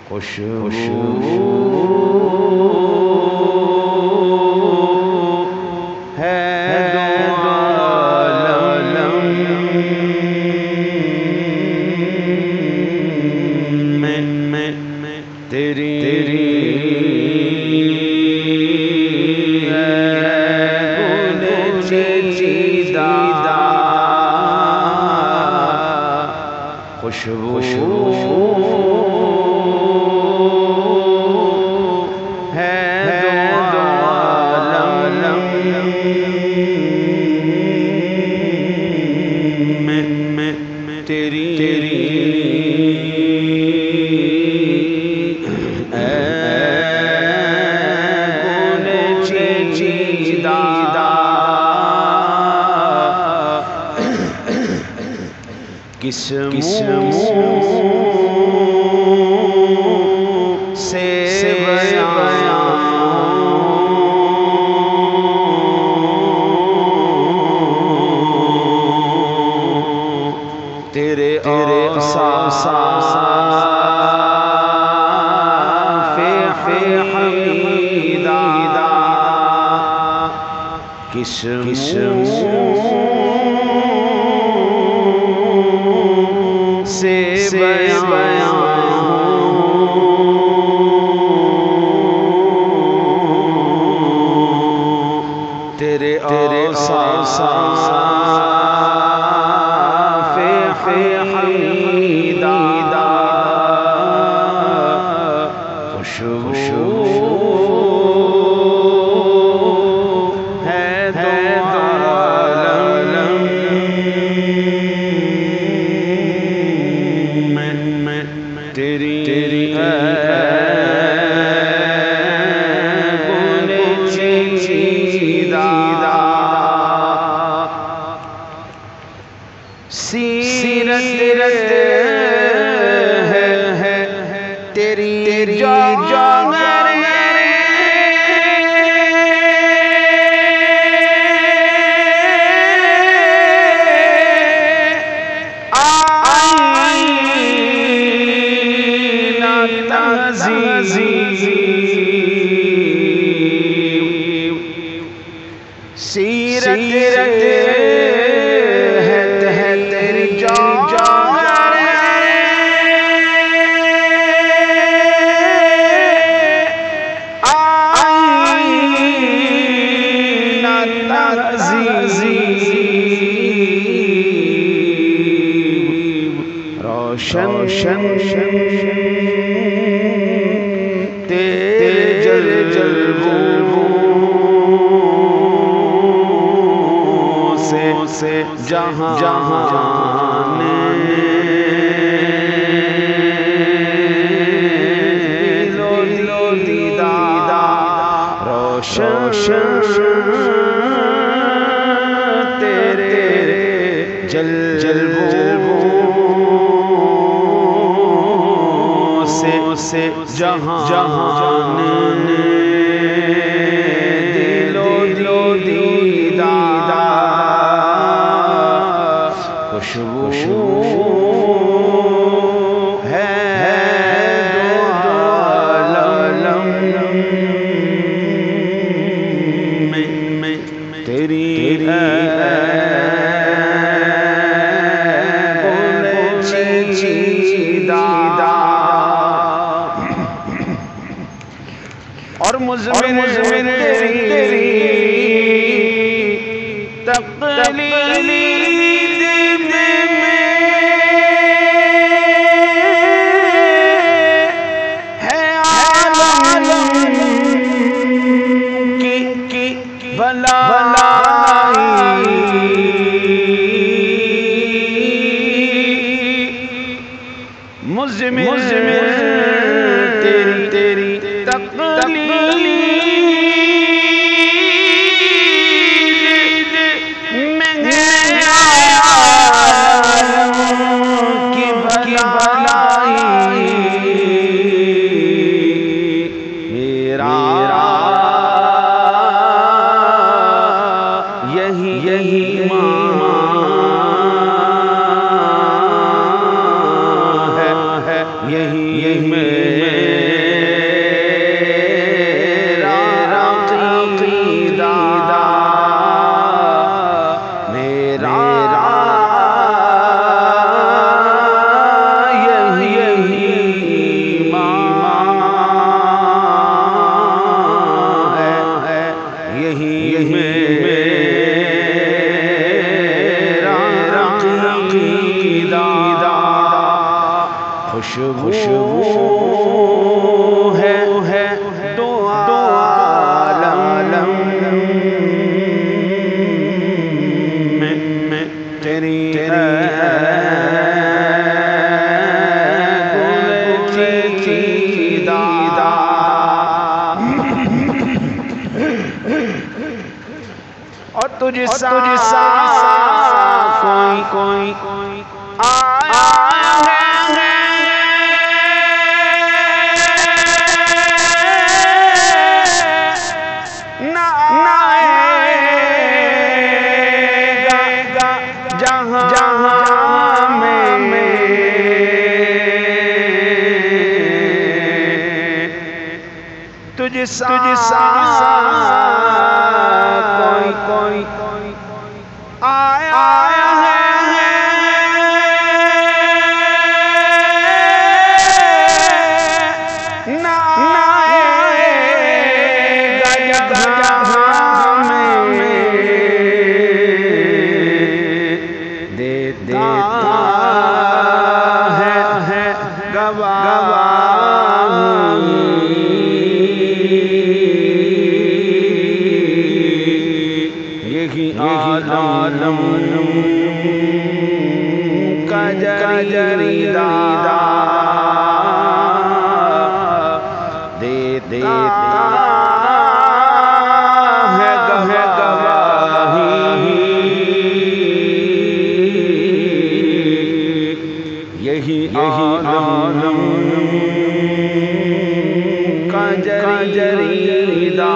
خوشبو ہے دو عالم میں تیری خوشبو ہے دو عالم میں تیری کس منہ سے بیان تیرے اوصاف حمیدہ کس سے بیان تیرے اوصاف حمیدہ خوشبو ہے دو عالم تیری سیرت ہے تیری جوہر سیرت ہے تیری جوہر روشن تیرے جلووں سے جہان لو دیدہ روشن تیرے جلووں سے جہان دلو دیدہ خوشبو ہے دو عالم میں تیری اور مزمن تیری تقلید میں ہے عالم کی بلائی مزمن تیری تقلید میں ہے عالم کی بلائی میرا یہی ماں ہے یہی میں خوشبو ہے دو عالم میں تیری اور تجھ سا کوئی آیا ہے نہ آئے گا جہاں میں تجھ سا کوئی آیا ہے نہ آئے گا جہاں میں دیتا ہے یہی عالم کا جریدہ دیتا ہے گواہی یہی عالم کا جریدہ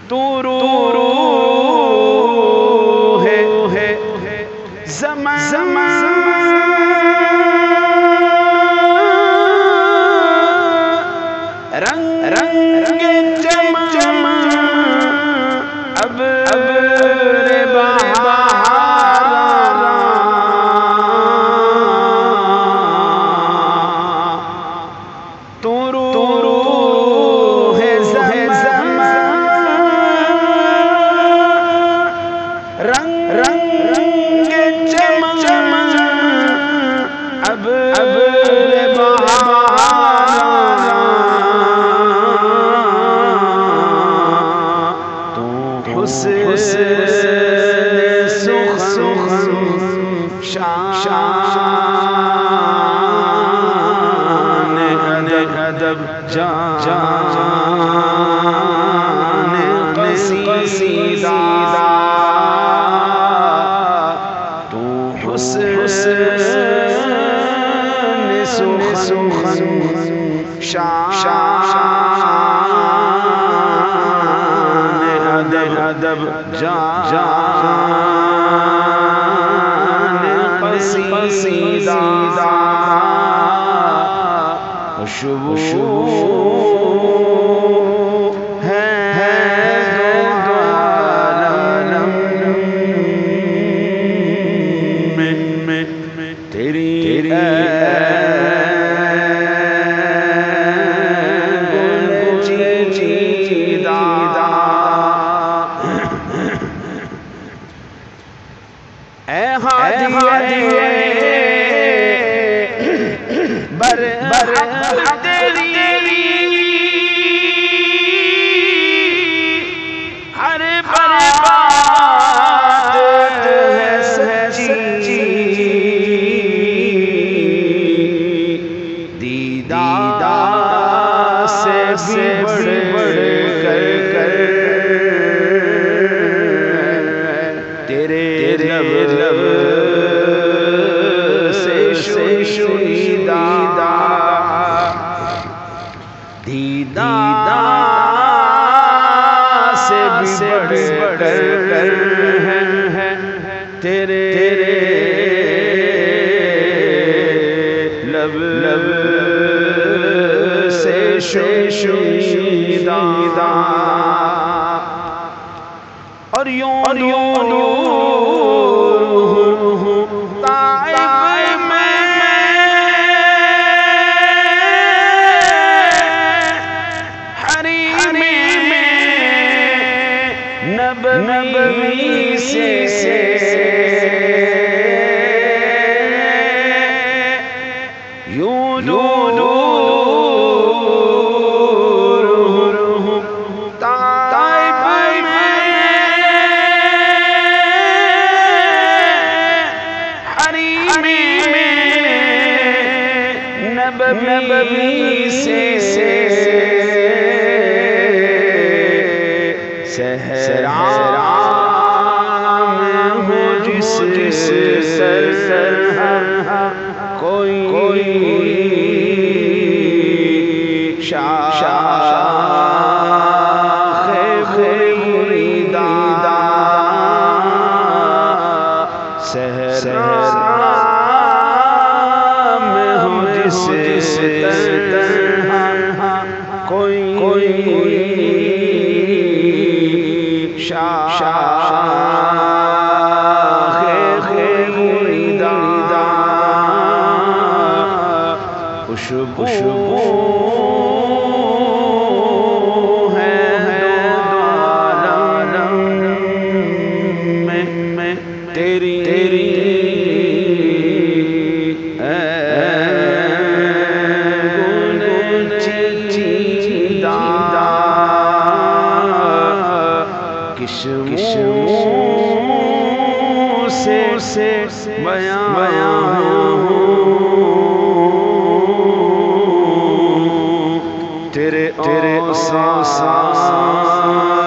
تو روح ہے زمان رنگ چمن اب تو روح ہے رنگ چمن اب تو حسن سخن شان ادب جان قصیدہ حسن سخن شان ادب جان قصیدہ خوشبو ہے دو عالم میں تیری اے ہادیے بر تیری ہر بات ہے سچی دیدار سے بڑھ کر تیرے لب نبوی سے صحرا میں ہو جس سر کوئی شاخ مریدہ صحرا میں ہو جس کوئی شاخ مریدہ خوشبو ہے دو عالم میں تیری کشموں سے بیان تیرے اوصاف